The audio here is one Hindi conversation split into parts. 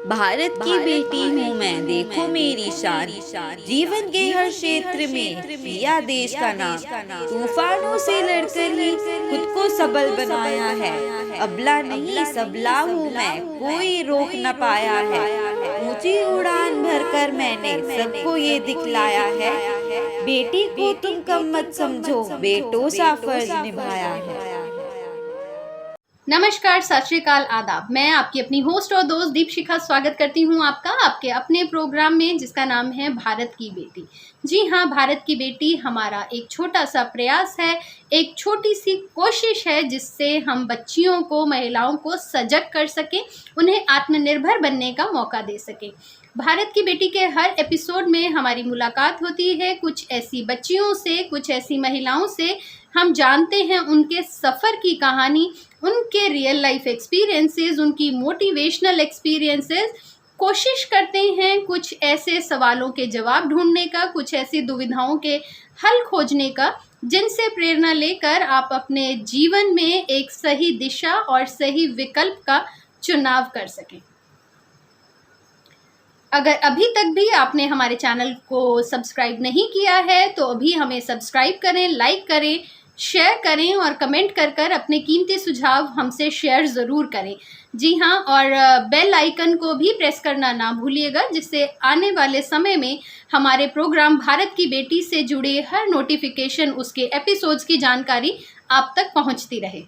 भारत की बेटी हूँ मैं, देखो मेरी शान। जीवन के हर क्षेत्र में किया देश का नाम। तूफानों से लड़कर ही खुद को सबल बनाया है। अबला नहीं सबला हूँ मैं, कोई रोक न पाया है। ऊंची उड़ान भरकर मैंने सबको ये दिखलाया है। बेटी को तुम कम मत समझो, बेटों सा फर्ज निभाया है। नमस्कार, सत श्री अकाल, आदाब। मैं आपकी अपनी होस्ट और दोस्त दीपशिखा स्वागत करती हूं आपका आपके अपने प्रोग्राम में, जिसका नाम है भारत की बेटी। जी हाँ, भारत की बेटी हमारा एक छोटा सा प्रयास है, एक छोटी सी कोशिश है, जिससे हम बच्चियों को, महिलाओं को सजग कर सकें, उन्हें आत्मनिर्भर बनने का मौका दे सकें। भारत की बेटी के हर एपिसोड में हमारी मुलाकात होती है कुछ ऐसी बच्चियों से, कुछ ऐसी महिलाओं से। हम जानते हैं उनके सफ़र की कहानी, उनके रियल लाइफ एक्सपीरियंसेस, उनकी मोटिवेशनल एक्सपीरियंसेस। कोशिश करते हैं कुछ ऐसे सवालों के जवाब ढूंढने का, कुछ ऐसी दुविधाओं के हल खोजने का, जिनसे प्रेरणा लेकर आप अपने जीवन में एक सही दिशा और सही विकल्प का चुनाव कर सकें। अगर अभी तक भी आपने हमारे चैनल को सब्सक्राइब नहीं किया है तो अभी हमें सब्सक्राइब करें, लाइक करें, शेयर करें और कमेंट कर कर अपने कीमती सुझाव हमसे शेयर ज़रूर करें। जी हाँ, और बेल आइकन को भी प्रेस करना ना भूलिएगा, जिससे आने वाले समय में हमारे प्रोग्राम भारत की बेटी से जुड़े हर नोटिफिकेशन, उसके एपिसोड्स की जानकारी आप तक पहुंचती रहे।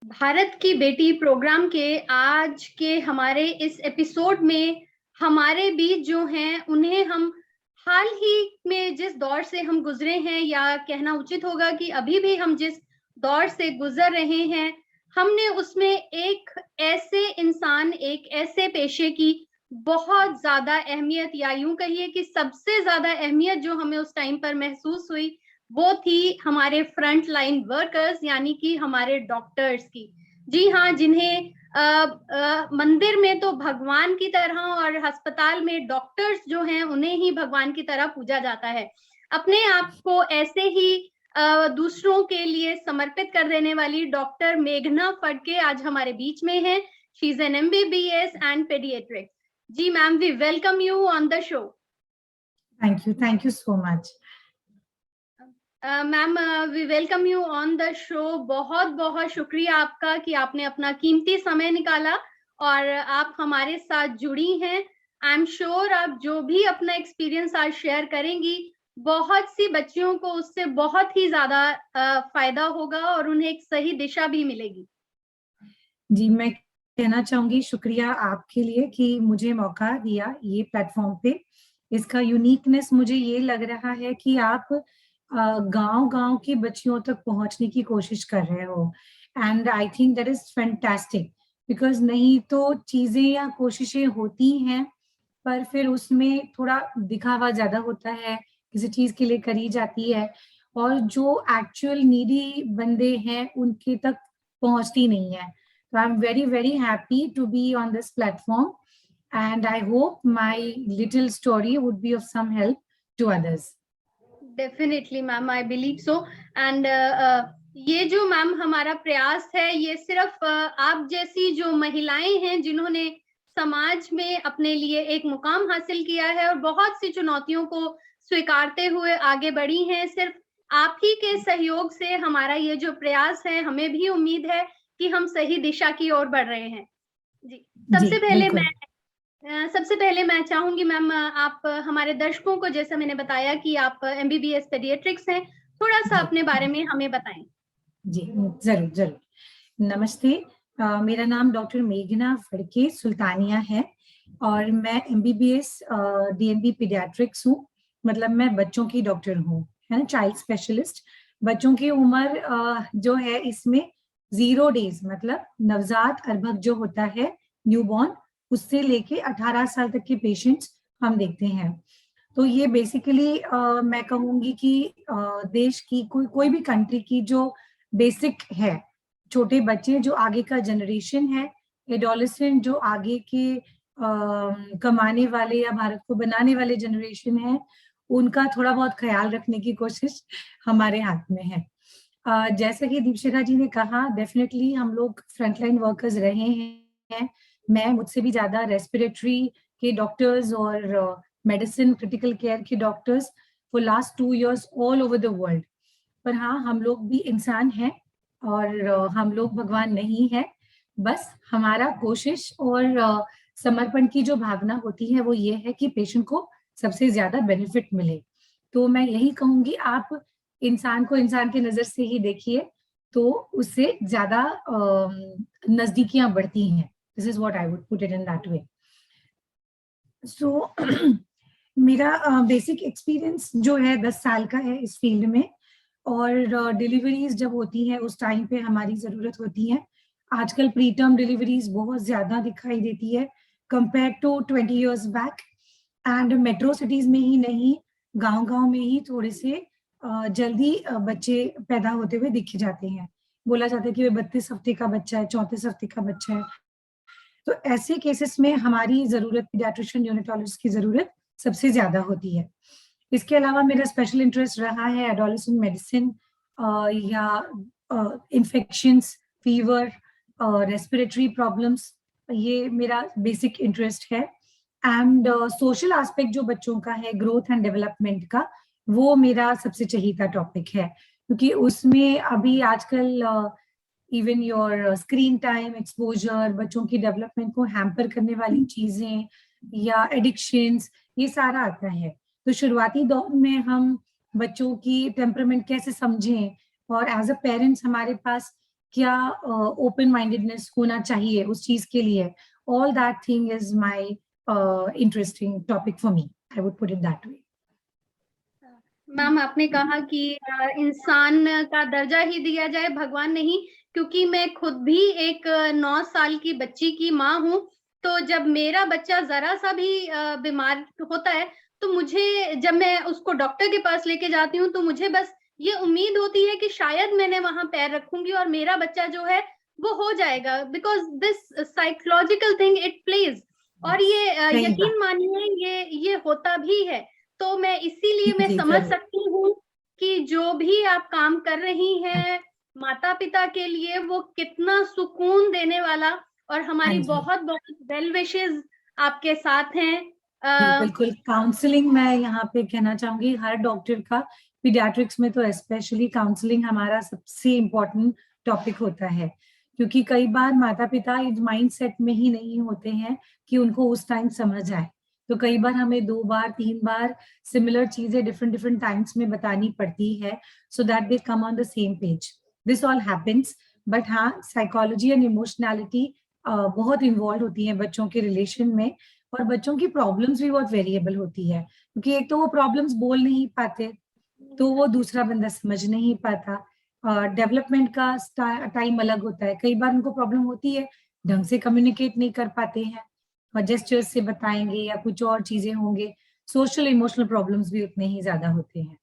भारत की बेटी प्रोग्राम के आज के हमारे इस एपिसोड में हमारे बीच जो हैं, उन्हें हम हाल ही में जिस दौर से हम गुजरे हैं, या कहना उचित होगा कि अभी भी हम जिस दौर से गुजर रहे हैं, हमने उसमें एक ऐसे इंसान, एक ऐसे पेशे की बहुत ज्यादा अहमियत, या यूं कहिए कि सबसे ज्यादा अहमियत जो हमें उस टाइम पर महसूस हुई, वो थी हमारे फ्रंट लाइन वर्कर्स, यानी कि हमारे डॉक्टर्स की। जी हाँ, जिन्हें मंदिर में तो भगवान की तरह और अस्पताल में डॉक्टर्स जो हैं, उन्हें ही भगवान की तरह पूजा जाता है। अपने आप को ऐसे ही दूसरों के लिए समर्पित कर देने वाली डॉक्टर मेघना फडके आज हमारे बीच में है। She is an MBBS and paediatrics. जी ma'am, we welcome you on the show. Thank you so much. Ma'am, we welcome you on the show. बहुत बहुत शुक्रिया आपका कि आपने अपना कीमती समय निकाला और आप हमारे साथ जुड़ी हैं। आई एम श्योर आप जो भी अपना एक्सपीरियंस आज शेयर करेंगी, बहुत सी बच्चियों को उससे बहुत ही ज्यादा फायदा होगा और उन्हें एक सही दिशा भी मिलेगी। जी, मैं कहना चाहूंगी शुक्रिया आपके लिए कि मुझे मौका दिया ये प्लेटफॉर्म पे। इसका यूनिकनेस मुझे ये लग रहा है कि आप गांव-गांव की बच्चियों तक पहुंचने की कोशिश कर रहे हो, and I think that is fantastic. Because नहीं तो चीजें या कोशिशें होती हैं, पर फिर उसमें थोड़ा दिखावा ज्यादा होता है, किसी चीज के लिए करी जाती है, और जो एक्चुअल नीडी बंदे हैं उनके तक पहुंचती नहीं है। So I'm very, very happy to be on this platform, and I hope my little story would be of some help to others. Definitely ma'am, I believe so. And ये जो मैम हमारा प्रयास है, ये सिर्फ आप जैसी जो महिलाएं हैं, जिन्होंने समाज में अपने लिए एक मुकाम हासिल किया है और बहुत सी चुनौतियों को स्वीकारते हुए आगे बढ़ी हैं, सिर्फ आप ही के सहयोग से हमारा ये जो प्रयास है, हमें भी उम्मीद है कि हम सही दिशा की ओर बढ़ रहे हैं। जी, सबसे पहले बिल्कुल। सबसे पहले मैं चाहूंगी मैम, आप हमारे दर्शकों को, जैसा मैंने बताया कि आप एमबीबीएस पेडियाट्रिक्स हैं, थोड़ा सा अपने बारे में हमें बताएं। जी, जरूर जरूर। नमस्ते, मेरा नाम डॉक्टर मेघना फड़के सुल्तानिया है, और मैं एमबीबीएस डीएनबी पीडियाट्रिक्स हूँ। मतलब मैं बच्चों की डॉक्टर हूँ, है ना, चाइल्ड स्पेशलिस्ट। बच्चों की उम्र जो है इसमें 0 डेज, मतलब नवजात अर्भक जो होता है, न्यूबॉर्न, उससे लेके 18 साल तक के पेशेंट्स हम देखते हैं। तो ये बेसिकली मैं कहूंगी कि देश की कोई भी कंट्री की जो बेसिक है, छोटे बच्चे जो आगे का जनरेशन है, एडोलेसेंट जो आगे के कमाने वाले या भारत को बनाने वाले जनरेशन है, उनका थोड़ा बहुत ख्याल रखने की कोशिश हमारे हाथ में है। जैसा कि दीपशिखा जी ने कहा, डेफिनेटली हम लोग फ्रंटलाइन वर्कर्स रहे हैं। मैं मुझसे भी ज्यादा रेस्पिरेटरी के डॉक्टर्स और मेडिसिन क्रिटिकल केयर के doctors for last 2 years all over the world. पर हाँ, हम लोग भी इंसान हैं और हम लोग भगवान नहीं है। बस हमारा कोशिश और समर्पण की जो भावना होती है वो ये है कि पेशेंट को सबसे ज्यादा बेनिफिट मिले। तो मैं यही कहूंगी, आप इंसान को इंसान की नजर से ही देखिए, तो उससे ज्यादा नजदीकियां बढ़ती हैं। This is what I would put it in that way. So मेरा बेसिक एक्सपीरियंस जो है 10 साल का है इस फील्ड में, और डिलीवरीज जब होती हैं उस टाइम पे हमारी जरूरत होती है। आजकल प्री टर्म डिलीवरीज बहुत ज्यादा दिखाई देती है compare to 20 years back. And metro cities में ही नहीं, गांव-गांव में ही थोड़े से जल्दी बच्चे पैदा होते हुए दिखे जाते हैं। बोला जाता है कि वे 32 हफ्ते का बच्चा है, 34 हफ्ते का बच्चा है। तो ऐसे केसेस में हमारी जरूरत पीडियाट्रिशियन न्यूनेटोलॉजिस्ट की जरूरत सबसे ज्यादा होती है। इसके अलावा मेरा स्पेशल इंटरेस्ट रहा है एडोलेसेंट मेडिसिन या इन्फेक्शंस, फीवर, रेस्पिरेटरी प्रॉब्लम्स, ये मेरा बेसिक इंटरेस्ट है। एंड सोशल एस्पेक्ट जो बच्चों का है, ग्रोथ एंड डेवलपमेंट का, वो मेरा सबसे चहीता टॉपिक है, क्योंकि उसमें अभी आजकल even your screen time exposure, बच्चों की डेवलपमेंट को हैम्पर करने वाली चीजें या एडिक्शंस, ये सारा आता है। तो शुरुआती दौर में हम बच्चों की टेम्परामेंट कैसे समझें, और एज अ पेरेंट्स हमारे पास क्या ओपन माइंडेडनेस होना चाहिए उस चीज के लिए, all that thing is my interesting topic for me, I would put it that way. Ma'am, आपने कहा कि इंसान का दर्जा ही दिया जाए, भगवान नहीं, क्योंकि मैं खुद भी एक 9 साल की बच्ची की माँ हूँ। तो जब मेरा बच्चा जरा सा भी बीमार होता है, तो मुझे, जब मैं उसको डॉक्टर के पास लेके जाती हूँ, तो मुझे बस ये उम्मीद होती है कि शायद मैंने वहां पैर रखूंगी और मेरा बच्चा जो है वो हो जाएगा, because this psychological thing it plays. और ये सही बात। यकीन मानिए, ये होता भी है। तो मैं इसीलिए मैं जी समझ जरूर। सकती हूँ कि जो भी आप काम कर रही हैं माता पिता के लिए, वो कितना सुकून देने वाला, और हाँ हमारी जी, बहुत बहुत वेल विशेस आपके साथ हैं। जी बिल्कुल। काउंसलिंग मैं यहाँ पे कहना चाहूंगी, हर डॉक्टर का, पीडियाट्रिक्स में तो स्पेशली काउंसलिंग हमारा सबसे इम्पोर्टेंट टॉपिक होता है, क्योंकि कई बार माता पिता इस माइंड सेट में ही नहीं होते हैं कि उनको उस टाइम समझ आए। तो कई बार हमें 2 बार 3 बार सिमिलर चीजें डिफरेंट डिफरेंट टाइम्स में बतानी पड़ती है, so that they come on the same page. This all happens, but हाँ, साइकोलॉजी एंड इमोशनैलिटी बहुत इन्वॉल्व होती है बच्चों के रिलेशन में, और बच्चों की प्रॉब्लम्स भी बहुत वेरिएबल होती है, क्योंकि एक तो वो प्रॉब्लम्स बोल नहीं पाते, तो वो दूसरा बंदा समझ नहीं पाता। डेवलपमेंट का टाइम अलग होता है, कई बार उनको प्रॉब्लम होती है, ढंग से कम्युनिकेट नहीं कर पाते हैं, और जेस्चर्स से बताएंगे या कुछ और चीजें होंगे। सोशल इमोशनल प्रॉब्लम्स भी उतने ही ज्यादा होते हैं।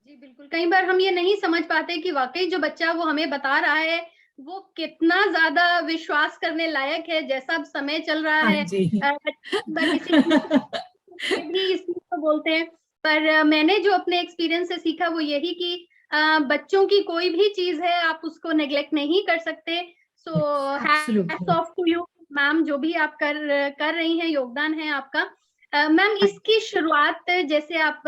जी बिल्कुल, कई बार हम ये नहीं समझ पाते कि वाकई जो बच्चा वो हमें बता रहा है वो कितना ज्यादा विश्वास करने लायक है। जैसा अब समय चल रहा हाँ है, जी। किसी भी इस चीज को बोलते हैं, पर मैंने जो अपने एक्सपीरियंस से सीखा वो यही कि बच्चों की कोई भी चीज है, आप उसको नेग्लेक्ट नहीं कर सकते। So hats absolutely. Off to you ma'am, जो भी आप कर रही हैं, योगदान है आपका। मैम, इसकी शुरुआत, जैसे आप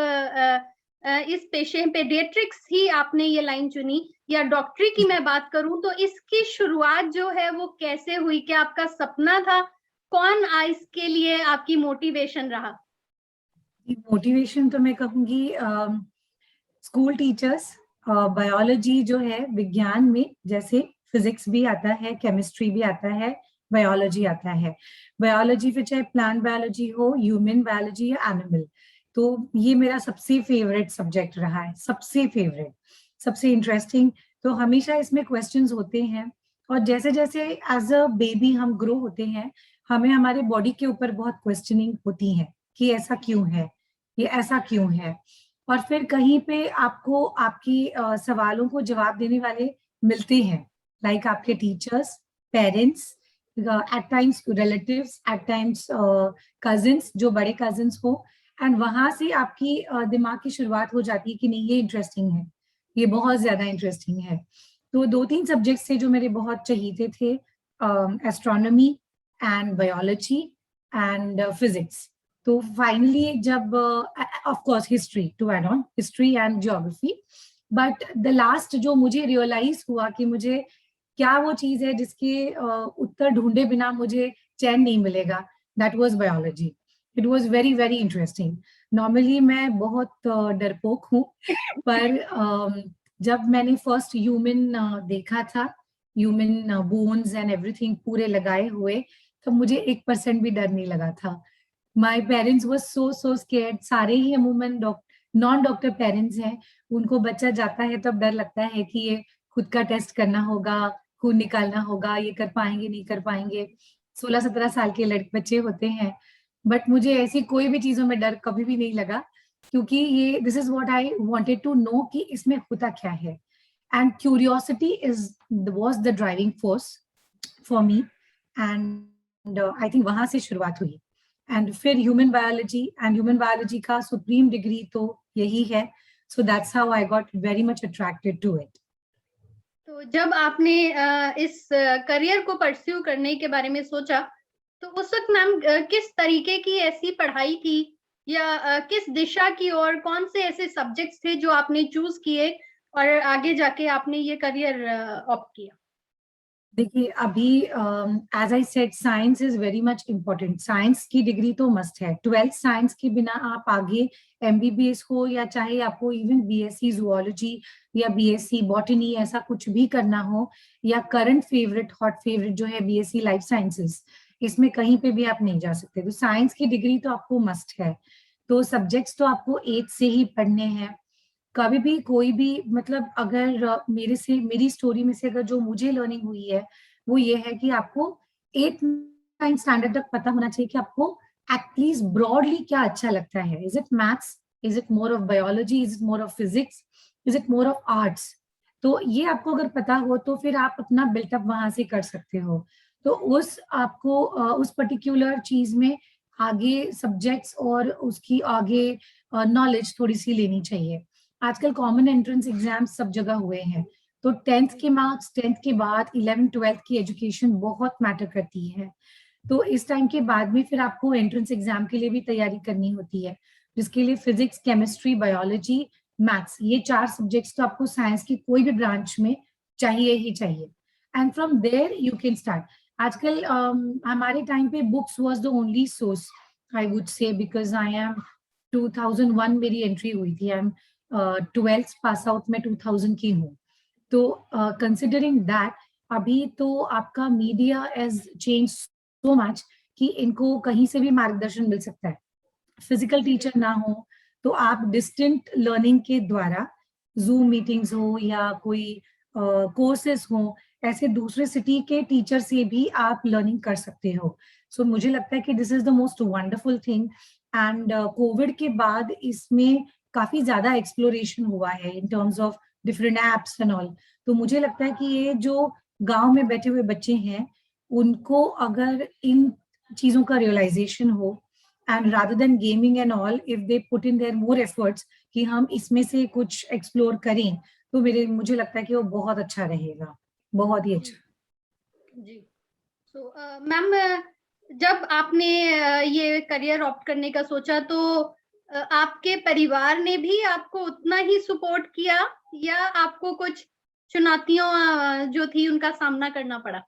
इस पेशे पेडियाट्रिक्स ही आपने ये लाइन चुनी, या डॉक्टरी की मैं बात करूं, तो इसकी शुरुआत जो है वो कैसे हुई? क्या आपका सपना था? कौन इसके लिए आपकी मोटिवेशन रहा? मोटिवेशन तो मैं कहूंगी स्कूल टीचर्स, बायोलॉजी जो है विज्ञान में, जैसे फिजिक्स भी आता है, केमिस्ट्री भी आता है, बायोलॉजी आता है। बायोलॉजी फिर चाहे प्लांट बायोलॉजी हो, ह्यूमन बायोलॉजी या एनिमल, तो ये मेरा सबसे फेवरेट सब्जेक्ट रहा है, सबसे फेवरेट, सबसे इंटरेस्टिंग। तो हमेशा इसमें क्वेश्चंस होते हैं, और जैसे जैसे एज अ बेबी हम ग्रो होते हैं, हमें हमारे बॉडी के ऊपर बहुत क्वेश्चनिंग होती है कि ऐसा क्यों है, ये ऐसा क्यों है। और फिर कहीं पे आपको आपकी सवालों को जवाब देने वाले मिलते हैं, लाइक आपके teachers, parents, at times relatives, at times cousins, जो बड़े कजिन्स हो। एंड वहां से आपकी दिमाग की शुरुआत हो जाती है कि नहीं, ये इंटरेस्टिंग है, ये बहुत ज्यादा इंटरेस्टिंग है। तो 2-3 सब्जेक्ट्स थे जो मेरे बहुत चहीते थे, astronomy and biology and physics. तो फाइनली जब of course history to add on, history and geography, but the last जो मुझे रियलाइज हुआ कि मुझे क्या वो चीज है जिसके उत्तर ढूंढे बिना मुझे चैन नहीं मिलेगा, that was biology. It was very very interesting. Normally मैं बहुत डरपोक हूँ, पर जब मैंने फर्स्ट ह्यूमन देखा था, ह्यूमन बोन्स एंड एवरीथिंग पूरे लगाए हुए, तब मुझे 1% भी डर नहीं लगा था। My parents was so scared. सारे ही अमूमन नॉन डॉक्टर पेरेंट्स हैं, उनको बच्चा जाता है तब डर लगता है कि ये खुद का टेस्ट करना होगा, खून निकालना होगा, ये कर पाएंगे नहीं कर पाएंगे। 16-17 साल के लड़के बच्चे होते हैं, बट मुझे ऐसी कोई भी चीजों में डर कभी भी नहीं लगा, क्योंकि ये this is what I wanted to know कि इसमें होता क्या है। And curiosity is was the driving force for me, and I think वहां से शुरुआत हुई। एंड फिर ह्यूमन बायोलॉजी का सुप्रीम डिग्री तो यही है, so that's how I got very much attracted to it. तो जब आपने इस करियर को परस्यू करने के बारे में सोचा, तो उस वक्त मैम किस तरीके की ऐसी पढ़ाई थी या किस दिशा की, और कौन से ऐसे सब्जेक्ट्स थे जो आपने चूज किए और आगे जाके आपने ये करियर ऑप्ट किया? देखिए, अभी as I said, science is very much important. Science की डिग्री तो मस्ट है। 12th साइंस के बिना आप आगे एमबीबीएस हो, या चाहे आपको इवन बीएससी जूलॉजी या बीएससी बॉटनी ऐसा कुछ भी करना हो, या करंट फेवरेट हॉट फेवरेट जो है बीएससी लाइफ साइंसेस, इसमें कहीं पे भी आप नहीं जा सकते। तो साइंस की डिग्री तो आपको मस्ट है। तो सब्जेक्ट्स तो आपको 8 से ही पढ़ने हैं। कभी भी कोई भी, मतलब अगर मेरी स्टोरी में से अगर जो मुझे लर्निंग हुई है वो ये है कि आपको 8-9 स्टैंडर्ड तक पता होना चाहिए कि आपको एटलीस्ट ब्रॉडली क्या अच्छा लगता है। Is it maths, is it more of biology, is it more of physics, is it more of arts. तो ये आपको अगर पता हो तो फिर आप अपना बिल्टअप वहां से कर सकते हो। तो उस पर्टिकुलर चीज में आगे सब्जेक्ट्स और उसकी आगे नॉलेज थोड़ी सी लेनी चाहिए। आजकल कॉमन एंट्रेंस एग्जाम सब जगह हुए हैं, तो 10th के मार्क्स, 10th के बाद 11th-12th की एजुकेशन बहुत मैटर करती है। तो इस टाइम के बाद में फिर आपको एंट्रेंस एग्जाम के लिए भी तैयारी करनी होती है, जिसके लिए फिजिक्स, केमिस्ट्री, बायोलॉजी, मैथ्स, ये 4 सब्जेक्ट्स तो आपको साइंस की कोई भी ब्रांच में चाहिए ही चाहिए। And from there you can start. आजकल हमारे टाइम पे books was the only source, I would say, because I am 2001 मेरी एंट्री हुई थी। I am 12th pass out में 2000 की हूँ। तो कंसिडरिंग दैट, अभी तो आपका media has change so much कि इनको कहीं से भी मार्गदर्शन मिल सकता है। फिजिकल टीचर ना हो तो आप डिस्टेंट लर्निंग के द्वारा, जूम मीटिंग्स हो या कोई कोर्सेज हो, ऐसे दूसरे सिटी के टीचर से भी आप लर्निंग कर सकते हो। सो मुझे लगता है कि this is the most wonderful thing. And Covid के बाद इसमें काफी ज्यादा एक्सप्लोरेशन हुआ है in terms of different apps and all. तो मुझे लगता है कि ये जो गांव में बैठे हुए बच्चे हैं, उनको अगर इन चीजों का रियलाइजेशन हो, and rather than gaming and all, if they put in there more efforts कि हम इसमें से कुछ एक्सप्लोर करें, तो मुझे लगता है कि वो बहुत अच्छा रहेगा, बहुत ही अच्छा। जी। सो मैम, जब आपने ये करियर ऑप्ट करने का सोचा, तो आपके परिवार ने भी आपको उतना ही सपोर्ट किया या आपको कुछ चुनौतियों जो थी उनका सामना करना पड़ा?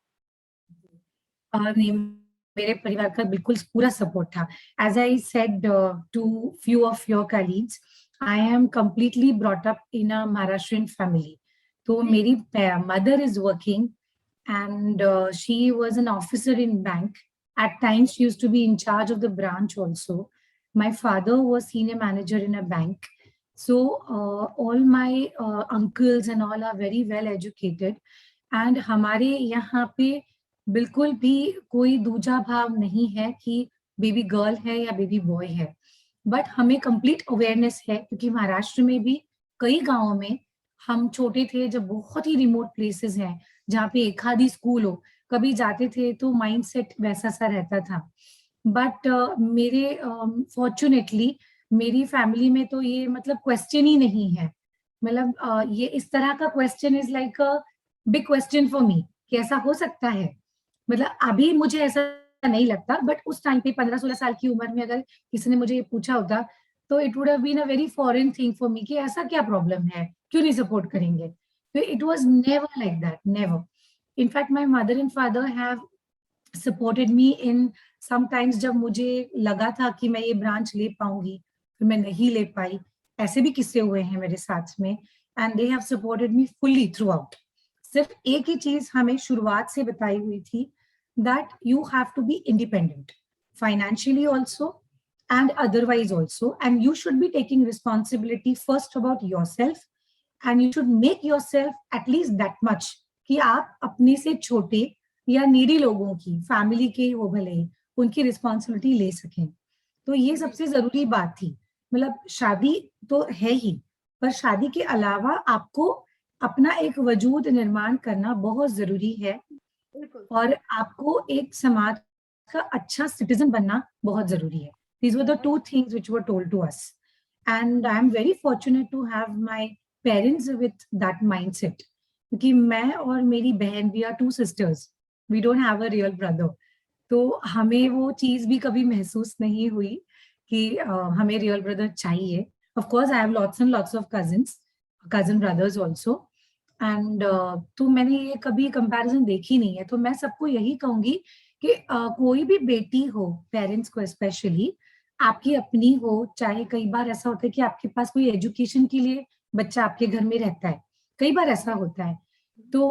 नहीं, मेरे परिवार का बिल्कुल पूरा सपोर्ट था। As I said to few of your colleagues, I am completely brought up in a Maharashtrian family. तो मेरी mother is working and she was an officer in bank. At times she used to be in charge of the branch also. My father was senior manager in a bank. So all my uncles and all are very well educated. And हमारे यहाँ पे बिल्कुल भी कोई दूजा भाव नहीं है कि बेबी गर्ल है या बेबी बॉय है। बट हमें कंप्लीट अवेयरनेस है, क्योंकि महाराष्ट्र में भी कई गांवों में, हम छोटे थे जब, बहुत ही रिमोट प्लेसेस हैं जहाँ पे एक आधी स्कूल हो, कभी जाते थे तो माइंडसेट वैसा सा रहता था। बट मेरे फॉर्चुनेटली मेरी फैमिली में तो ये मतलब क्वेश्चन ही नहीं है मतलब ये इस तरह का question is like a big question for me कि ऐसा हो सकता है। मतलब अभी मुझे ऐसा नहीं लगता, बट उस टाइम पे 15-16 साल की उम्र में अगर किसी ने मुझे ये पूछा होता तो it would have been a very foreign thing for me कि ऐसा क्या प्रॉब्लम है, क्यों नहीं सपोर्ट करेंगे। तो it was never like that, never. In fact my mother and father have supported me in sometimes जब मुझे लगा था कि मैं ये ब्रांच ले पाऊंगी, फिर मैं नहीं ले पाई। ऐसे भी किस्से हुए हैं मेरे साथ में, and they have supported me fully through out. सिर्फ एक ही चीज हमें शुरुआत से बताई हुई थी, that you have to be independent financially also and otherwise also, and you should be taking responsibility first about yourself, and you should make yourself at least that much कि आप अपने से छोटे या नीडी लोगों की, फैमिली के हो भले, उनकी रिस्पॉन्सिबिलिटी ले सकें। तो ये सबसे जरूरी बात थी। मतलब शादी तो है ही, पर शादी के अलावा आपको अपना एक वजूद निर्माण करना बहुत जरूरी है, और आपको एक समाज का अच्छा सिटीजन बनना बहुत जरूरी है। These were the two things which were told to us, and I am very fortunate to have my parents with that mindset. क्योंकि मैं और मेरी बहन, we are two sisters, we don't have a real brother, तो हमें वो चीज भी कभी महसूस नहीं हुई कि हमें रियल ब्रदर चाहिए। Of course I have lots and lots of cousin brothers also, and तो मैंने ये कभी कंपैरिजन देखी नहीं है। तो मैं सबको यही कहूंगी कि कोई भी बेटी हो, पेरेंट्स को स्पेशली, आपकी अपनी हो, चाहे कई बार ऐसा होता है कि आपके पास कोई एजुकेशन के लिए बच्चा आपके घर में रहता है, कई बार ऐसा होता है, तो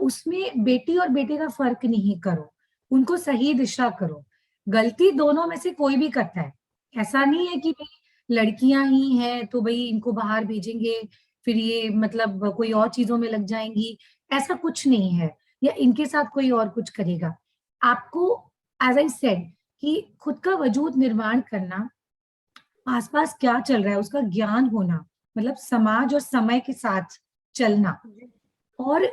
उसमें बेटी और बेटे का फर्क नहीं करो, उनको सही दिशा करो। गलती दोनों में से कोई भी करता है, ऐसा नहीं है कि भाई लड़कियां ही हैं तो भाई इनको बाहर भेजेंगे, फिर ये मतलब कोई और चीजों में लग जाएंगी, ऐसा कुछ नहीं है, या इनके साथ कोई और कुछ करेगा। आपको, एज आई सेड, कि खुद का वजूद निर्माण करना, आसपास क्या चल रहा है उसका ज्ञान होना, मतलब समाज और समय के साथ चलना, और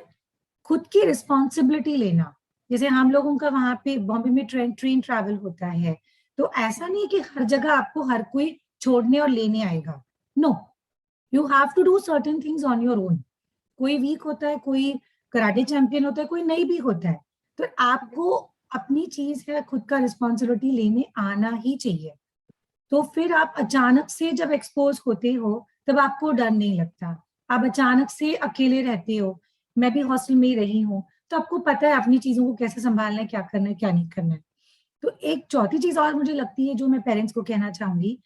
खुद की रिस्पॉन्सिबिलिटी लेना। जैसे हम लोगों का वहां पे बॉम्बे में ट्रेन ट्रैवल होता है, तो ऐसा नहीं कि हर जगह आपको हर कोई छोड़ने और लेने आएगा। No, you have to do certain things on your own. कोई वीक होता है, कोई कराटे चैंपियन होता है, कोई नहीं भी होता है, तो आपको अपनी चीज है, खुद का रिस्पॉन्सिबिलिटी लेने आना ही चाहिए। तो फिर आप अचानक से जब एक्सपोज होते हो तब आपको डर नहीं लगता। आप अचानक से अकेले रहते हो, मैं भी हॉस्टल में ही रही हूँ, तो आपको पता है अपनी चीजों को कैसे संभालना है, क्या करना है, क्या नहीं करना है। तो एक चौथी चीज और मुझे लगती है जो मैं पेरेंट्स को कहना चाहूंगी,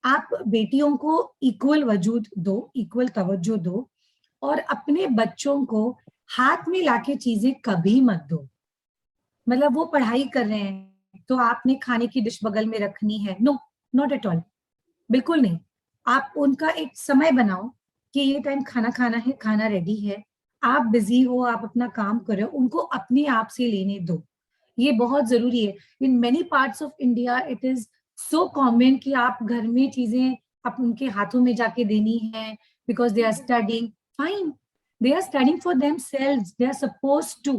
आप बेटियों को इक्वल वजूद दो, इक्वल तवज्जो दो, और अपने बच्चों को हाथ में लाके चीजें कभी मत दो। मतलब वो पढ़ाई कर रहे हैं तो आपने खाने की डिश बगल में रखनी है, नो, नॉट एट ऑल, बिल्कुल नहीं। आप उनका एक समय बनाओ कि ये टाइम खाना खाना है, खाना रेडी है, आप बिजी हो, आप अपना काम करो, उनको अपने आप से लेने दो। ये बहुत जरूरी है। In many parts of India it is so common कि आप घर में चीजें आप उनके हाथों में जाके देनी है, because they are studying, fine, they are studying for themselves, they are supposed to,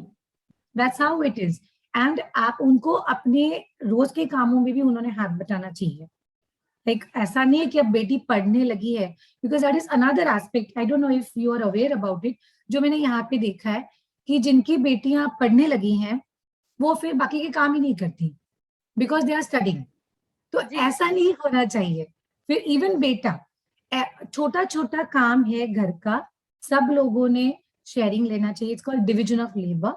that's how it is. And आप उनको अपने रोज के कामों में भी उन्होंने हाथ बटाना चाहिए। लाइक ऐसा नहीं है कि अब बेटी पढ़ने लगी है, because that is another aspect, I don't know if you are aware about it, जो मैंने यहाँ पे देखा है कि जिनकी बेटियां पढ़ने लगी हैं वो फिर बाकी के काम ही नहीं करती बिकॉज दे आर स्टडिंग। तो ऐसा नहीं होना चाहिए। फिर इवन बेटा, छोटा छोटा काम है घर का, सब लोगों ने शेयरिंग लेना चाहिए। It's called division of labour.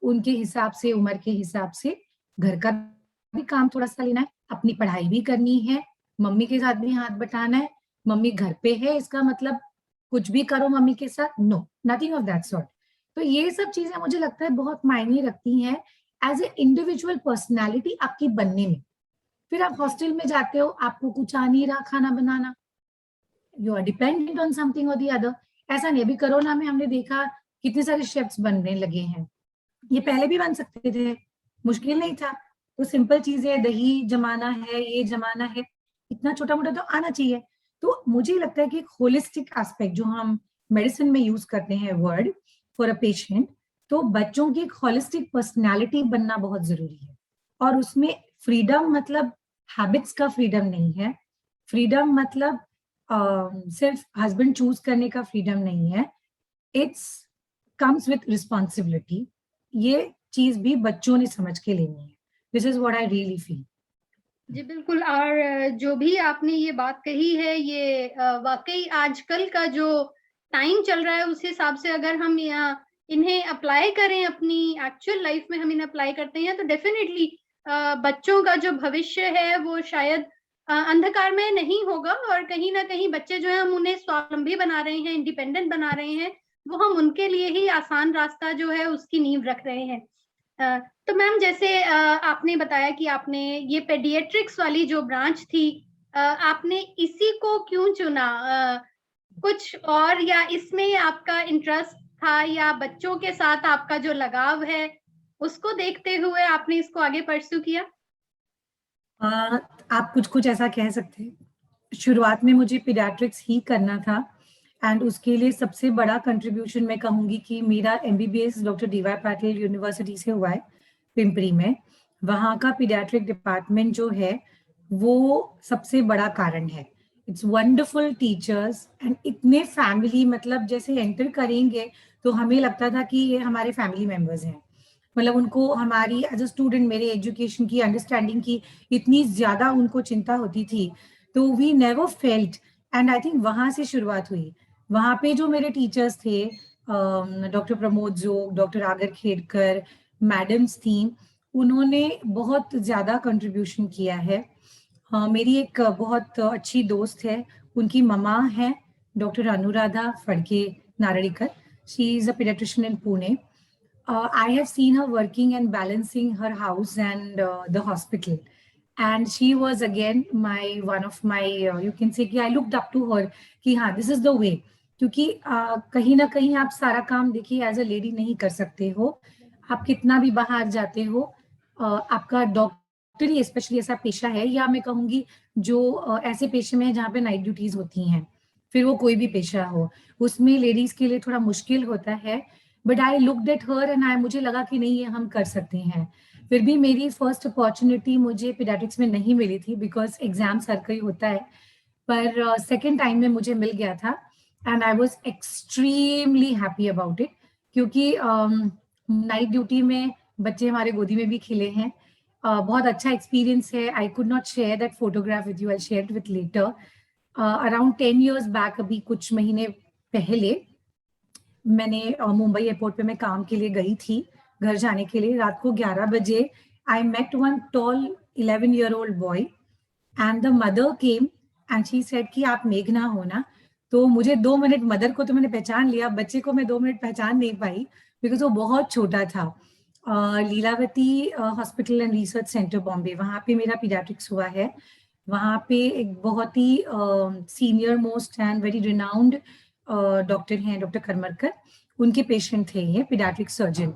उनके हिसाब से, उम्र के हिसाब से घर का भी काम थोड़ा सा लेना है, अपनी पढ़ाई भी करनी है, मम्मी के साथ भी हाथ बटाना है। मम्मी घर पे है इसका मतलब कुछ भी करो मम्मी के साथ, no, nothing of that sort. तो ये सब चीजें मुझे लगता है बहुत मायने रखती हैं एज ए इंडिविजुअल पर्सनैलिटी आपकी बनने में। फिर आप हॉस्टल में जाते हो, आपको कुछ आ नहीं रहा खाना बनाना, you are dependent on something और दी अदर। ऐसा नहीं, अभी कोरोना में हमने देखा कितने सारे शेफ्स बनने लगे हैं, ये पहले भी बन सकते थे, मुश्किल नहीं था। तो सिंपल चीज है, दही जमाना है, ये जमाना है, इतना छोटा मोटा तो आना चाहिए। तो मुझे लगता है कि एक होलिस्टिक एस्पेक्ट जो हम मेडिसिन में यूज करते हैं वर्ड फॉर अ पेशेंट, तो बच्चों की एक होलिस्टिक पर्सनालिटी बनना बहुत जरूरी है। और उसमें फ्रीडम मतलब हैबिट्स का फ्रीडम नहीं है, फ्रीडम मतलब सिर्फ हस्बैंड चूज करने का फ्रीडम नहीं है, इट्स कम्स विथ रिस्पॉन्सिबिलिटी। ये चीज भी बच्चों ने समझ के लेनी है। This is what I really feel. जी बिल्कुल। और जो भी आपने ये बात कही है, ये वाकई आजकल का जो टाइम चल रहा है उस हिसाब से अगर हम इन्हें अप्लाई करें, अपनी एक्चुअल लाइफ में हम इन्हें अप्लाई करते हैं, तो डेफिनेटली बच्चों का जो भविष्य है वो शायद अंधकार में नहीं होगा, और कहीं ना कहीं बच्चे जो है हम उन्हें स्वावलंबी बना रहे हैं, इंडिपेंडेंट बना रहे हैं, वो हम उनके लिए ही आसान रास्ता जो है उसकी नींव रख रहे हैं। तो मैम, जैसे आपने बताया कि आपने ये पेडियाट्रिक्स वाली जो ब्रांच थी, आपने इसी को क्यों चुना? कुछ और, या इसमें आपका इंटरेस्ट था, या बच्चों के साथ आपका जो लगाव है उसको देखते हुए आपने इसको आगे परस्यू किया? आप कुछ कुछ ऐसा कह सकते हैं। शुरुआत में मुझे पीडियाट्रिक्स ही करना था, एंड उसके लिए सबसे बड़ा कंट्रीब्यूशन मैं कहूंगी कि मेरा MBBS doctor D Y Patil university से हुआ है पिंपरी में। वहाँ का पीडियाट्रिक डिपार्टमेंट जो है वो सबसे बड़ा कारण है। इट्स वंडरफुल टीचर्स एंड इतने फैमिली, मतलब जैसे एंटर करेंगे तो हमें लगता था कि ये हमारे फैमिली मेंबर्स हैं। मतलब उनको हमारी एज अ स्टूडेंट, मेरे एजुकेशन की, अंडरस्टैंडिंग की इतनी ज्यादा उनको चिंता होती थी, तो we never felt. And I think वहां से शुरुआत हुई। वहां पे जो मेरे टीचर्स थे, डॉक्टर प्रमोद जोग, डॉक्टर आगर खेड़कर, मैडम्स थी, उन्होंने बहुत ज्यादा कंट्रीब्यूशन किया है। मेरी एक बहुत अच्छी दोस्त है, उनकी ममा है doctor Anuradha Phadke Naradikar. She is a paediatrician in Pune. I have seen her working and balancing her house and the hospital. And she was again one of my, you can say कि I looked up to her कि हाँ, this is the way. क्योंकि कहीं ना कहीं आप सारा काम देखिए एज अ लेडी नहीं कर सकते हो। आप कितना भी बाहर जाते हो, आपका डॉक्टरी स्पेशली ऐसा पेशा है, या मैं कहूँगी जो ऐसे पेशे में है जहाँ पे नाइट ड्यूटीज होती हैं, फिर वो कोई भी पेशा हो, उसमें लेडीज के लिए थोड़ा मुश्किल होता है। But I looked at her and मुझे लगा कि नहीं, ये हम कर सकते हैं। फिर भी मेरी फर्स्ट अपॉर्चुनिटी मुझे पीडियाट्रिक्स में नहीं मिली थी बिकॉज एग्जाम सर का ही होता है, पर सेकेंड टाइम में मुझे मिल गया था and I was extremely happy about it. क्योंकि नाइट ड्यूटी में बच्चे हमारे गोदी में भी खिले हैं। बहुत अच्छा एक्सपीरियंस है। I could not share that photograph with you, I share it with later. Around 10 years back, अभी कुछ महीने पहले, मैंने मुंबई एयरपोर्ट पे मैं काम के लिए गई थी घर जाने के लिए। रात को 11 बजे I met one tall 11-year-old boy and the mother came and she said कि आप मेघना हो ना? तो मुझे 2 मिनट, मदर को तो मैंने पहचान लिया, बच्चे को मैं 2 मिनट पहचान नहीं पाई बिकॉज वो बहुत छोटा था। Lilavati hospital and research centre Bombay, वहाँ पे मेरा पीडियाट्रिक्स हुआ है। वहाँ पे एक बहुत ही senior most and very renowned doctor हैं, डॉक्टर करमरकर, उनके पेशेंट थे ये, पीडियाट्रिक सर्जन।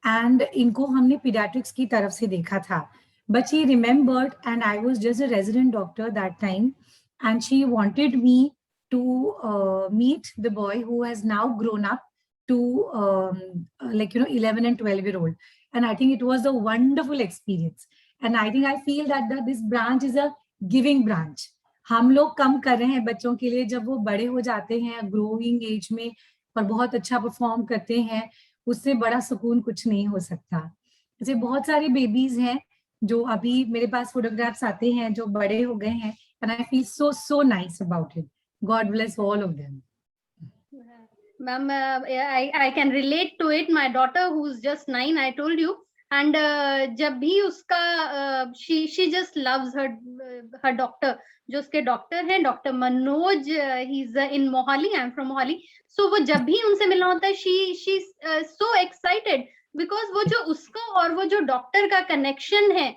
एंड इनको हमने पीडियाट्रिक्स की तरफ से देखा था। But she remembered and I was just a resident doctor that time, and she wanted me to meet the boy who has now grown up to 11 and 12-year-old. And I think it was a wonderful experience. And I feel that this branch is a giving branch. हम लोग कम कर रहे हैं बच्चों के लिए, जब वो बड़े हो जाते हैं ग्रोइंग एज में और बहुत अच्छा परफॉर्म करते हैं, उससे बड़ा सुकून कुछ नहीं हो सकता। जैसे बहुत सारे बेबीज हैं जो अभी मेरे पास फोटोग्राफ्स आते हैं जो बड़े हो गए हैं, and I feel so nice about it. God bless all of them. Ma'am, I can relate to it. My daughter, who's just 9, I told you, and जब भी उसका she just loves her doctor. जो उसके डॉक्टर हैं, doctor Manoj, he is in Mohali. I'm from Mohali. So वो जब भी उनसे मिलना होता है, she's so excited because वो जो उसका और वो जो डॉक्टर का कनेक्शन है,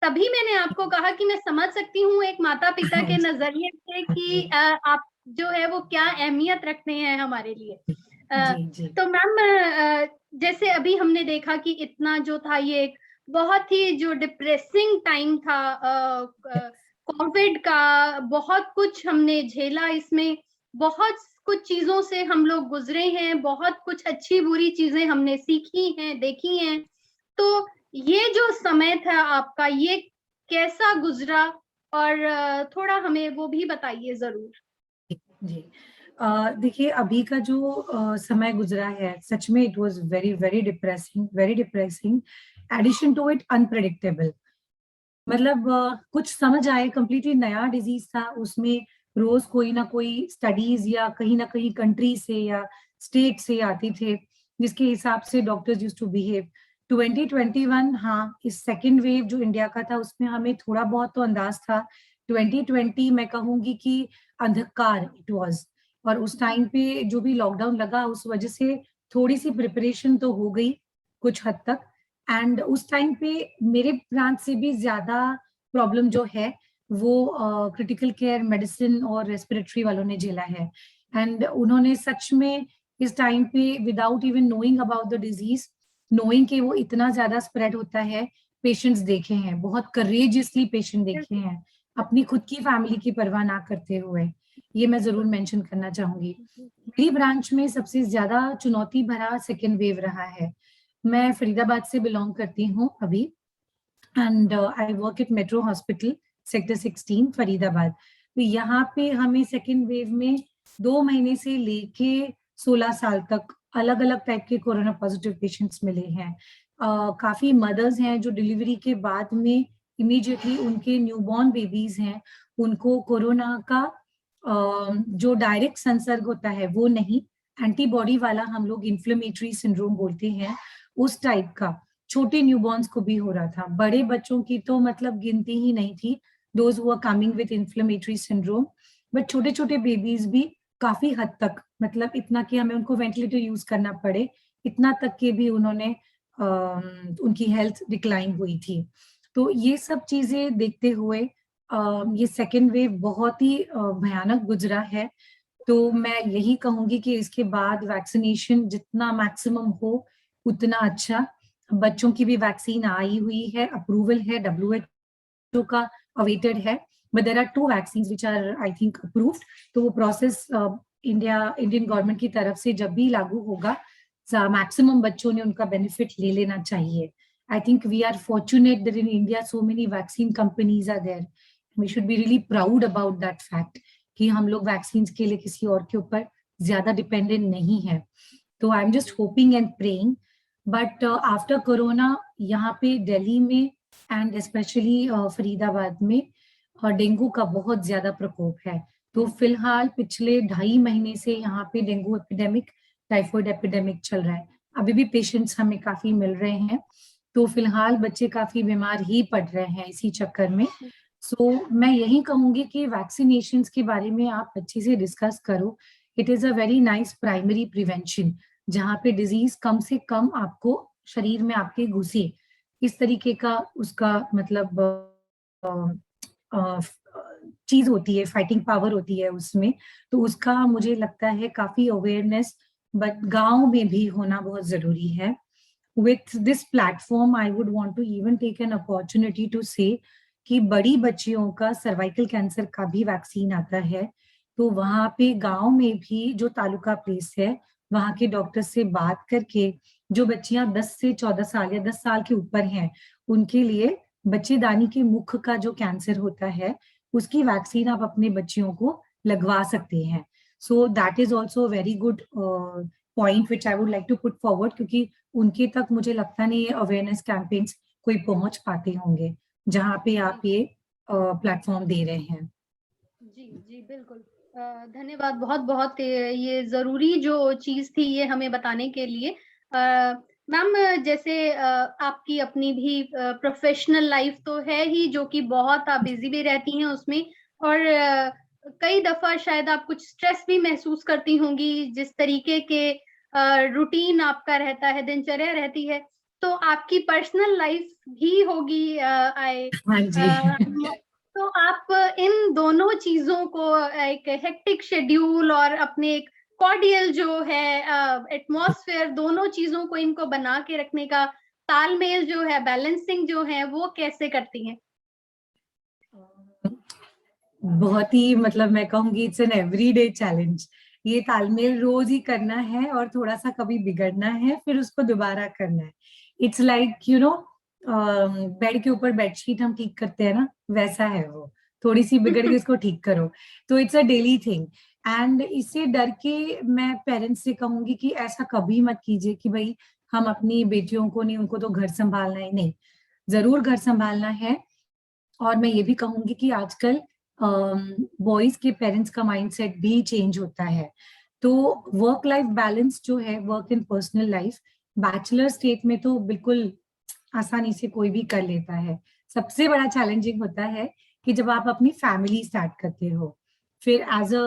तभी मैंने आपको कहा कि मैं समझ सकती हूँ एक माता पिता के नजरिए से कि आप जो है वो क्या अहमियत रखते हैं हमारे लिए। तो मैम, जैसे अभी हमने देखा कि इतना जो था, ये एक बहुत ही जो डिप्रेसिंग टाइम था, कोविड का, बहुत कुछ हमने झेला, इसमें बहुत कुछ चीजों से हम लोग गुजरे हैं, बहुत कुछ अच्छी बुरी चीजें हमने सीखी हैं, देखी हैं। तो ये जो समय था आपका, ये कैसा गुजरा, और थोड़ा हमें वो भी बताइए जरूर। जी। देखिए अभी का जो समय गुजरा है सच में it was very very depressing addition to it unpredictable. मतलब कुछ समझ आए, कंप्लीटली नया डिजीज था, उसमें रोज कोई ना कोई स्टडीज या कहीं ना कहीं कंट्री से या स्टेट से आती थे जिसके हिसाब से डॉक्टर्स यूज्ड टू बिहेव। 2021, हाँ, इस सेकेंड वेव जो इंडिया का था उसमें हमें थोड़ा बहुत तो अंदाज था। 2020 मैं कहूंगी कि अंधकार इट वाज। और उस टाइम पे जो भी लॉकडाउन लगा उस वजह से थोड़ी सी प्रिपरेशन तो हो गई कुछ हद तक। एंड उस टाइम पे मेरे ब्रांच से भी ज्यादा प्रॉब्लम जो है वो क्रिटिकल केयर मेडिसिन और रेस्पिरेटरी वालों ने झेला है। एंड उन्होंने सच में इस टाइम पे without even knowing about the disease, knowing कि वो इतना ज्यादा स्प्रेड होता है, पेशेंट्स देखे हैं, बहुत करेजियसली पेशेंट देखे हैं, अपनी खुद की फैमिली की परवाह ना करते हुए। ये मैं जरूर मेंशन करना चाहूंगी। मेरी ब्रांच में सबसे ज्यादा चुनौती भरा सेकेंड वेव रहा है। मैं फरीदाबाद से बिलोंग करती हूँ अभी, and I work at metro hospital sector 16 Faridabad. तो यहाँ पे हमें सेकेंड वेव में 2 महीने से लेके 16 साल तक अलग अलग टाइप के कोरोना पॉजिटिव पेशेंट्स मिले हैं। काफी मदर्स हैं जो डिलीवरी के बाद में इमीडिएटली उनके न्यूबॉर्न बेबीज हैं, उनको कोरोना का जो डायरेक्ट संसर्ग होता है वो नहीं, एंटीबॉडी वाला हम लोग इन्फ्लेमेटरी सिंड्रोम बोलते हैं, उस टाइप का छोटे न्यूबॉर्न्स को भी हो रहा था। बड़े बच्चों की तो मतलब गिनती ही नहीं थी, those who are coming with inflammatory syndrome. But छोटे छोटे बेबीज भी काफी हद तक, मतलब इतना कि हमें उनको वेंटिलेटर यूज करना पड़े, इतना तक के भी उन्होंने उनकी हेल्थ डिक्लाइन हुई थी। तो ये सब चीजें देखते हुए ये सेकेंड वेव बहुत ही भयानक गुजरा है। तो मैं यही कहूंगी कि इसके बाद वैक्सीनेशन जितना मैक्सिमम हो उतना अच्छा। बच्चों की भी वैक्सीन आई हुई है, अप्रूवल है, WHO का अवेटेड है, but there are 2 vaccine which are I think approved. तो वो प्रोसेस इंडियन गवर्नमेंट की तरफ से जब भी लागू होगा मैक्सिमम बच्चों ने उनका बेनिफिट ले लेना चाहिए। I think we are fortunate that in India so many vaccine companies are there, we should be really proud about that fact कि हम लोग वैक्सीन के लिए किसी और के ऊपर ज्यादा डिपेंडेंट नहीं है। तो I am just hoping and praying. But after corona यहाँ पे दिल्ली में एंड स्पेशली फरीदाबाद में डेंगू का बहुत ज्यादा प्रकोप है। तो फिलहाल पिछले 2.5 महीने से यहाँ पे डेंगू एपिडेमिक, टाइफाइड एपिडेमिक चल रहा है। अभी भी पेशेंट्स हमें काफी मिल रहे हैं, तो फिलहाल बच्चे काफी बीमार ही पड़ रहे हैं इसी चक्कर में। सो मैं यही कहूंगी कि वैक्सीनेशन के बारे में आप अच्छे से डिस्कस करो। It is a very nice primary prevention जहाँ पे डिजीज कम से कम आपको शरीर में आपके घुसे, इस तरीके का उसका मतलब चीज होती है, फाइटिंग पावर होती है उसमें। तो उसका मुझे लगता है काफी अवेयरनेस बट गांव में भी होना बहुत जरूरी है। With this platform I would want to even take an opportunity to say कि बड़ी बच्चियों का सर्वाइकल कैंसर का भी वैक्सीन आता है। तो वहां पे गांव में भी जो तालुका प्लेस है वहां के डॉक्टर से बात करके जो बच्चियां 10 से 14 साल या 10 साल के ऊपर हैं उनके लिए बच्चेदानी के मुख का जो कैंसर होता है उसकी वैक्सीन आप अपने बच्चियों को लगवा सकते हैं। So that is also very good point which I would like to put forward, क्योंकि उनके तक मुझे लगता नहीं ये अवेयरनेस कैंपेन्स कोई पहुंच पाते होंगे जहाँ पे आप ये प्लेटफॉर्म दे रहे हैं। जी जी बिल्कुल। धन्यवाद बहुत बहुत, ये जरूरी जो चीज थी ये हमें बताने के लिए। मैम, जैसे आपकी अपनी भी प्रोफेशनल लाइफ तो है ही, जो कि बहुत आप बिजी भी रहती हैं उसमें, और कई दफा शायद आप कुछ स्ट्रेस भी महसूस करती होंगी जिस तरीके के रूटीन आपका रहता है, दिनचर्या रहती है, तो आपकी पर्सनल लाइफ भी होगी। आई हाँ जी। तो आप इन दोनों चीजों को, एक हेक्टिक शेड्यूल और अपने एक कॉर्डियल जो है एटमॉस्फेयर, दोनों चीजों को इनको बना के रखने का तालमेल जो है, बैलेंसिंग जो है, वो कैसे करती हैं? बहुत ही मतलब मैं कहूंगी इट्स एन एवरीडे चैलेंज। ये तालमेल रोज ही करना है और थोड़ा सा कभी बिगड़ना है फिर उसको दोबारा करना है। It's like you know bed के ऊपर बेडशीट हम ठीक करते हैं ना, वैसा है वो, थोड़ी सी बिगड़ गई उसको ठीक करो। तो it's a daily thing and इससे डर के मैं पेरेंट्स से कहूंगी कि ऐसा कभी मत कीजिए कि भाई हम अपनी बेटियों को नहीं, उनको तो घर संभालना है, नहीं, जरूर घर संभालना है। और मैं ये भी कहूंगी कि आजकल बॉयज के पेरेंट्स का माइंडसेट भी चेंज होता है। तो वर्क लाइफ बैलेंस जो है, work in personal life, bachelor state में तो बिल्कुल आसानी से कोई भी कर लेता है। सबसे बड़ा चैलेंजिंग होता है कि जब आप अपनी फैमिली स्टार्ट करते हो, फिर as a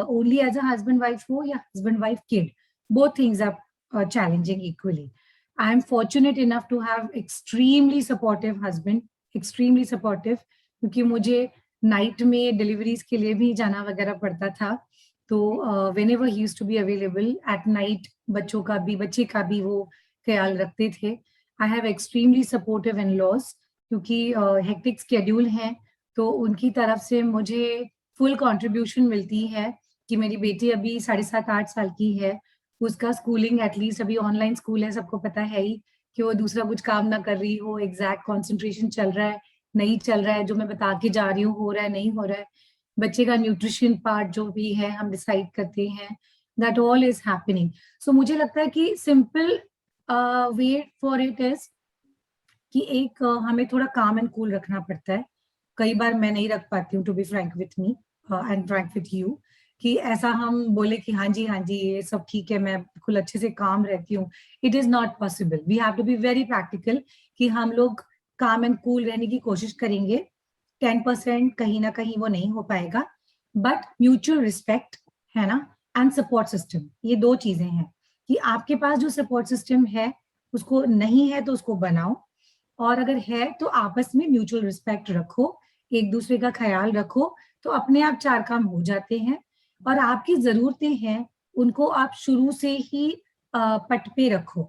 only as a husband wife हो या husband wife kid, both things are challenging equally. I am fortunate enough to have extremely supportive husband, extremely supportive, क्योंकि मुझे नाइट में डिलीवरीज के लिए भी जाना वगैरह पड़ता था। तो whenever he used to be available at night, बच्चे का भी वो ख्याल रखते थे। I have extremely supportive in laws, क्योंकि हेक्टिक स्केड्यूल है, तो उनकी तरफ से मुझे फुल कंट्रीब्यूशन मिलती है कि मेरी बेटी अभी 7.5-8 साल की है, उसका स्कूलिंग एटलीस्ट अभी ऑनलाइन स्कूल है, सबको पता है ही कि वो दूसरा कुछ काम ना कर रही हो, एग्जैक्ट कंसंट्रेशन चल रहा है नहीं चल रहा है, जो मैं बता के जा रही हूँ हो रहा है नहीं हो रहा है, बच्चे का न्यूट्रिशन पार्ट जो भी है हम डिसाइड करते हैं, दैट ऑल इज हैपनिंग। सो मुझे लगता है कि simple way for it is कि एक हमें थोड़ा काम एंड कूल रखना पड़ता है। कई बार मैं नहीं रख पाती हूँ, to be frank with me and frank with you, कि ऐसा हम बोले कि हाँ जी ये सब ठीक है, मैं बिल्कुल अच्छे से काम रहती हूँ। It is not possible, we have to be very practical कि हम लोग काम एंड कूल रहने की कोशिश करेंगे। 10% कहीं ना कहीं वो नहीं हो पाएगा, बट म्यूचुअल रिस्पेक्ट है ना, एंड सपोर्ट सिस्टम, ये दो चीजें हैं कि आपके पास जो सपोर्ट सिस्टम है उसको नहीं है तो उसको बनाओ, और अगर है तो आपस में म्यूचुअल रिस्पेक्ट रखो, एक दूसरे का ख्याल रखो, तो अपने आप चार काम हो जाते हैं। और आपकी जरूरतें हैं उनको आप शुरू से ही पट पे रखो,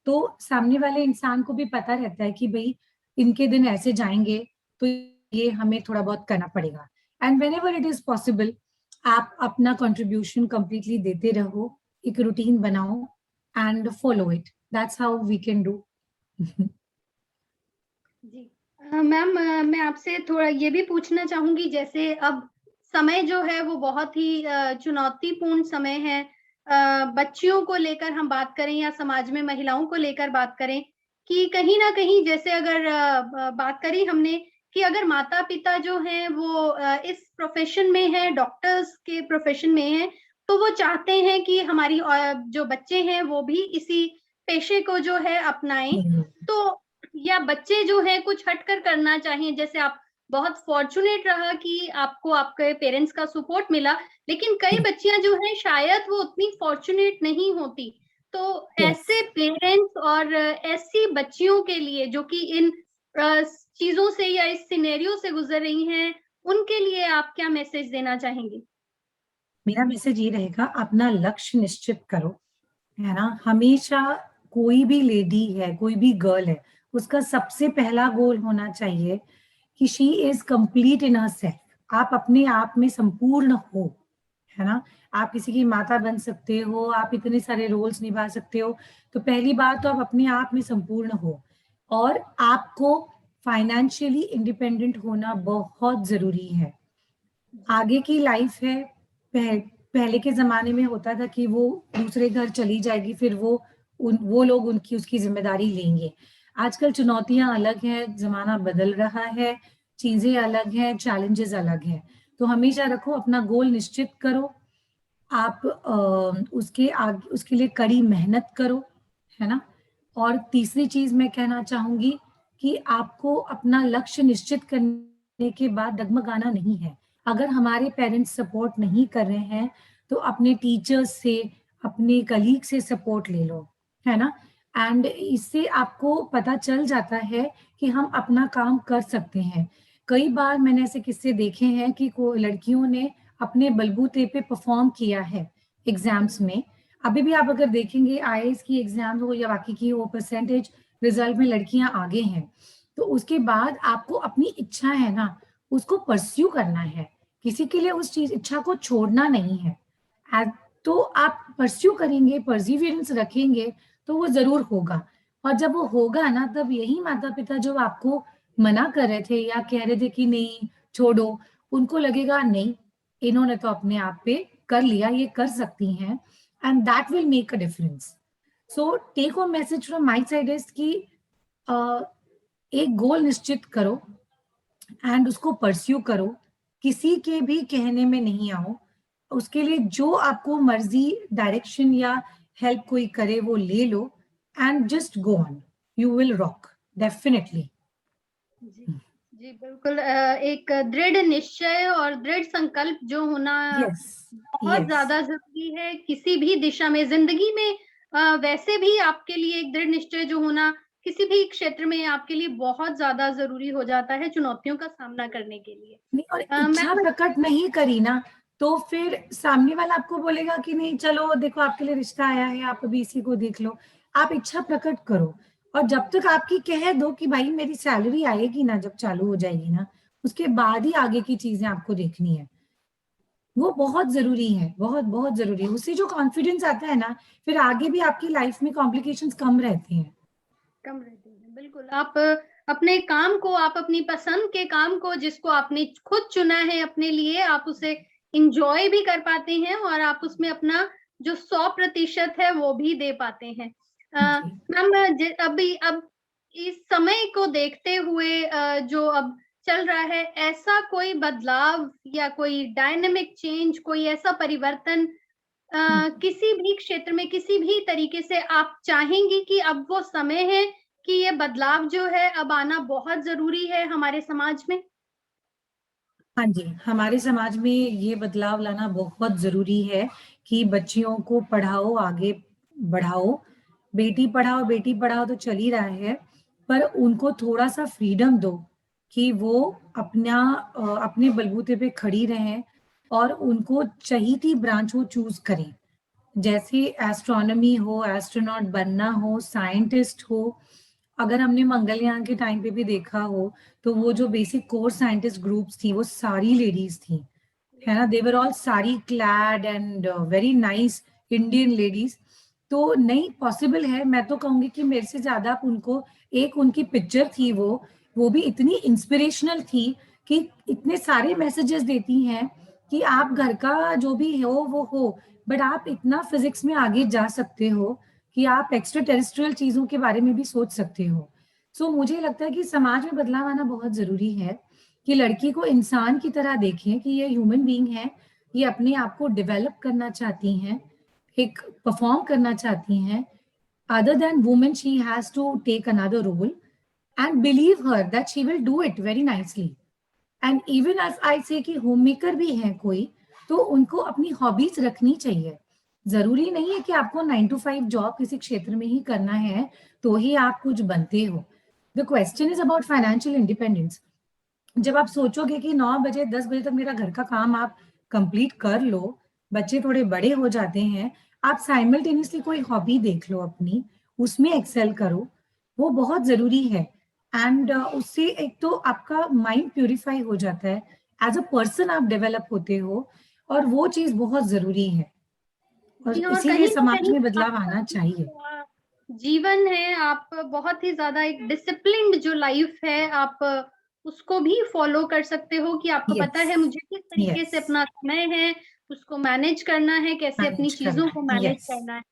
तो सामने वाले इंसान को भी पता रहता है कि भाई इनके दिन ऐसे जाएंगे, तो ये हमें थोड़ा बहुत करना पड़ेगा। And whenever it is possible, आप अपना कंट्रीब्यूशन कंप्लीटली देते रहो, एक रूटीन बनाओ and follow it, that's how we can do. जी मैम, मैं आपसे थोड़ा ये भी पूछना चाहूंगी, जैसे अब समय जो है वो बहुत ही चुनौतीपूर्ण समय है। बच्चियों को लेकर हम बात करें या समाज में महिलाओं को लेकर बात करें, कि कहीं ना कहीं जैसे अगर बात करी हमने कि अगर माता पिता जो हैं वो इस प्रोफेशन में है, डॉक्टर्स के प्रोफेशन में है, तो वो चाहते हैं कि हमारी जो बच्चे हैं वो भी इसी पेशे को जो है अपनाएं। तो या बच्चे जो है कुछ हटकर करना चाहिए, जैसे आप बहुत फॉर्चुनेट रहा कि आपको आपके पेरेंट्स का सपोर्ट मिला, लेकिन कई बच्चियां जो हैं शायद वो उतनी फॉर्चुनेट नहीं होती। तो ऐसे पेरेंट्स और ऐसी बच्चियों के लिए जो कि इन चीजों से या इस सिनेरियो से गुजर रही हैं, उनके लिए आप क्या मैसेज देना चाहेंगी? मेरा मैसेज ये रहेगा, अपना लक्ष्य निश्चित करो, है ना। हमेशा कोई भी लेडी है, कोई भी गर्ल है, उसका सबसे पहला गोल होना चाहिए कि she is complete in her self, आप अपने आप में संपूर्ण हो, है ना। आप किसी की माता बन सकते हो, आप इतने सारे रोल्स निभा सकते हो, तो पहली बात तो आप अपने आप में संपूर्ण हो, और आपको फाइनेंशियली इंडिपेंडेंट होना बहुत जरूरी है। आगे की लाइफ है, पहले के जमाने में होता था कि वो दूसरे घर चली जाएगी, फिर वो लोग उनकी उसकी जिम्मेदारी लेंगे। आजकल चुनौतियां अलग हैं, जमाना बदल रहा है, चीजें अलग हैं, चैलेंजेस अलग हैं। तो हमेशा रखो, अपना गोल निश्चित करो, आप उसके लिए कड़ी मेहनत करो, है ना। और तीसरी चीज मैं कहना चाहूंगी कि आपको अपना लक्ष्य निश्चित करने के बाद डगमगाना नहीं है। अगर हमारे पेरेंट्स सपोर्ट नहीं कर रहे हैं तो अपने टीचर्स से, अपने कलीग से सपोर्ट ले लो, है ना। एंड इससे आपको पता चल जाता है कि हम अपना काम कर सकते हैं। कई बार मैंने ऐसे किस्से देखे हैं कि लड़कियों ने अपने बलबूते पे परफॉर्म किया है एग्जाम्स में। अभी भी आप अगर देखेंगे आईएएस की एग्जाम हो या बाकी की हो, परसेंटेज रिजल्ट में लड़कियां आगे हैं। तो उसके बाद आपको अपनी इच्छा है ना, उसको परस्यू करना है, किसी के लिए उस चीज इच्छा को छोड़ना नहीं है। तो आप परस्यू करेंगे, परसिवियरेंस रखेंगे, तो वो जरूर होगा। और जब वो होगा ना, तब यही माता पिता जो आपको मना कर रहे थे या कह रहे थे कि नहीं छोड़ो, उनको लगेगा नहीं, इन्होंने तो अपने आप पे कर लिया, ये कर सकती हैं, and that will make a difference. So take home message from my side is कि एक गोल निश्चित करो एंड उसको परस्यू करो, किसी के भी कहने में नहीं आओ, उसके लिए जो आपको मर्जी डायरेक्शन या हेल्प कोई करे वो ले लो, and just go on, you will rock definitely. जी जी बिल्कुल, एक दृढ़ निश्चय और दृढ़ संकल्प जो होना यस बहुत यस ज्यादा जरूरी है किसी भी दिशा में, जिंदगी में। वैसे भी आपके लिए एक दृढ़ निश्चय जो होना किसी भी क्षेत्र में आपके लिए बहुत ज्यादा जरूरी हो जाता है चुनौतियों का सामना करने के लिए। नहीं, और इच्छा मैम, प्रकट नहीं करी ना, तो फिर सामने वाला आपको बोलेगा कि नहीं चलो देखो आपके लिए रिश्ता आया है, आप अभी इसी को देख लो. आप इच्छा प्रकट करो, और जब तक आपकी कह दो कि भाई मेरी सैलरी आएगी ना, जब चालू हो जाएगी ना, उसके बाद ही आगे की चीजें आपको देखनी है. वो बहुत जरूरी है, बहुत बहुत जरूरी है. उससे जो कॉन्फिडेंस आता है ना, फिर आगे भी आपकी लाइफ में कॉम्प्लिकेशंस कम रहते हैं. कम रहती है बिल्कुल। आप अपने काम को, आप अपनी पसंद के काम को जिसको आपने खुद चुना है अपने लिए, आप उसे इंजॉय भी कर पाते हैं और आप उसमें अपना जो 100% है वो भी दे पाते हैं। जी. मैम, अभी अब इस समय को देखते हुए जो अब चल रहा है, ऐसा कोई बदलाव या कोई डायनेमिक चेंज, कोई ऐसा परिवर्तन किसी भी क्षेत्र में, किसी भी तरीके से आप चाहेंगी कि अब वो समय है कि ये बदलाव जो है अब आना बहुत जरूरी है हमारे समाज में? हाँ जी, हमारे समाज में ये बदलाव लाना बहुत ज़रूरी है कि बच्चियों को पढ़ाओ, आगे बढ़ाओ. बेटी पढ़ाओ तो चल ही रहा है, पर उनको थोड़ा-सा फ्रीडम दो कि वो अपने बलबूते पे खड़ी रहें, और उनको चहीती ब्रांच वो चूज़ करें. जैसे एस्ट्रोनॉमी हो, एस्ट्रोनॉट बनना हो, साइंटिस्ट हो. अगर हमने मंगलयान के टाइम पे भी देखा हो, तो वो जो बेसिक कोर साइंटिस्ट ग्रुप्स थी, वो सारी लेडीज थी, है ना. They were all sari clad and very nice Indian ladies. तो नहीं पॉसिबल है, मैं तो कहूंगी कि मेरे से ज्यादा आप उनको, एक उनकी पिक्चर थी, वो भी इतनी इंस्पिरेशनल थी कि इतने सारे मैसेजेस देती हैं कि आप घर का जो भी हो वो हो, बट आप इतना फिजिक्स में आगे जा सकते हो कि आप एक्स्ट्रा टेरेस्ट्रियल चीजों के बारे में भी सोच सकते हो. सो मुझे लगता है कि समाज में बदलाव आना बहुत जरूरी है, कि लड़की को इंसान की तरह देखें कि ये ह्यूमन बीइंग है, ये अपने आप को डेवलप करना चाहती हैं, एक परफॉर्म करना चाहती हैं. Other than women she has to take another role, and believe her that she will do it very nicely. And even if I say कि होम मेकर भी है कोई, तो उनको अपनी हॉबीज रखनी चाहिए. जरूरी नहीं है कि आपको 9 to 5 जॉब किसी क्षेत्र में ही करना है तो ही आप कुछ बनते हो. The question is about financial independence. जब आप सोचोगे कि 9 बजे 10 बजे तक मेरा घर का काम आप कंप्लीट कर लो, बच्चे थोड़े बड़े हो जाते हैं, आप साइमल्टेनियसली कोई हॉबी देख लो अपनी, उसमें एक्सेल करो. वो बहुत जरूरी है. एंड उससे एक तो आपका माइंड प्यूरिफाई हो जाता है, एज अ पर्सन आप डेवलप होते हो, और वो चीज बहुत जरूरी है, और जी, और इसीलिए कहीं ना समाज कहीं में बदलाव आपका आना चाहिए. जो जीवन है, आप बहुत ही ज्यादा एक डिसिप्लिन्ड जो लाइफ है, आप उसको भी फॉलो कर सकते हो कि आपको पता यस है मुझे किस तरीके यस से अपना समय है उसको मैनेज करना है, कैसे अपनी मैनेज चीजों करना को है. Manage yes. करना है।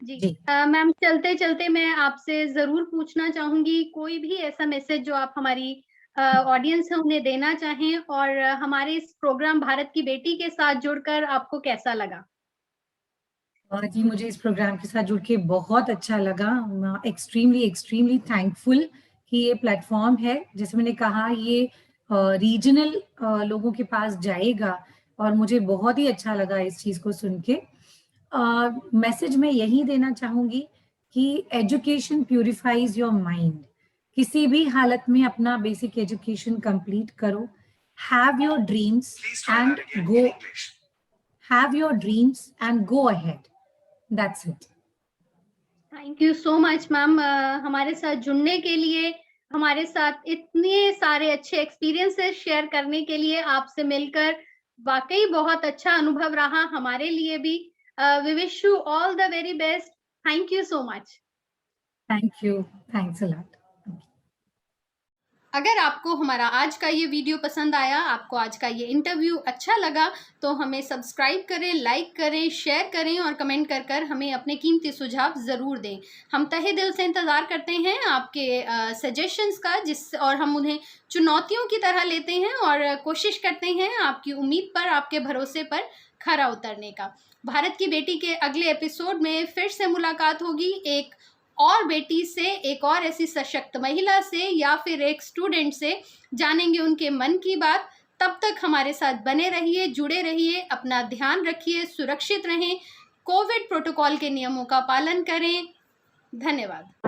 जी। जी. मैम, चलते चलते मैं आपसे जरूर पूछना चाहूंगी, कोई भी ऐसा मैसेज जो आप हमारी ऑडियंस है उन्हें देना चाहें, और हमारे इस प्रोग्राम भारत की बेटी के साथ जुड़कर आपको कैसा लगा? और जी, मुझे इस प्रोग्राम के साथ जुड़ के बहुत अच्छा लगा. एक्सट्रीमली एक्सट्रीमली थैंकफुल कि ये प्लेटफॉर्म है, जैसे मैंने कहा, ये रीजनल लोगों के पास जाएगा, और मुझे बहुत ही अच्छा लगा इस चीज को सुन के. मैसेज मैं यही देना चाहूंगी कि एजुकेशन प्यूरिफाइज योर माइंड. किसी भी हालत में अपना बेसिक एजुकेशन कंप्लीट करो. Have your dreams and go have your dreams and go ahead. That's it. Thank you so much ma'am, हमारे साथ जुड़ने के लिए, हमारे साथ इतने सारे अच्छे एक्सपीरियंसेस शेयर करने के लिए, आपसे मिलकर वाकई बहुत अच्छा अनुभव रहा हमारे लिए भी। We wish you all the very best. Thank you so much. Thank you. Thanks a lot. अगर आपको हमारा आज का ये वीडियो पसंद आया, आपको आज का ये इंटरव्यू अच्छा लगा, तो हमें सब्सक्राइब करें, लाइक करें, शेयर करें और कमेंट कर कर हमें अपने कीमती सुझाव ज़रूर दें। हम तहे दिल से इंतज़ार करते हैं आपके सजेशंस का, और हम उन्हें चुनौतियों की तरह लेते हैं और कोशिश करते हैं आपकी उम्मीद पर, आपके भरोसे पर खरा उतरने का। भारत की बेटी के अगले एपिसोड में फिर से मुलाकात होगी एक और बेटी से, एक और ऐसी सशक्त महिला से, या फिर एक स्टूडेंट से। जानेंगे उनके मन की बात। तब तक हमारे साथ बने रहिए, जुड़े रहिए, अपना ध्यान रखिए, सुरक्षित रहें, कोविड प्रोटोकॉल के नियमों का पालन करें। धन्यवाद।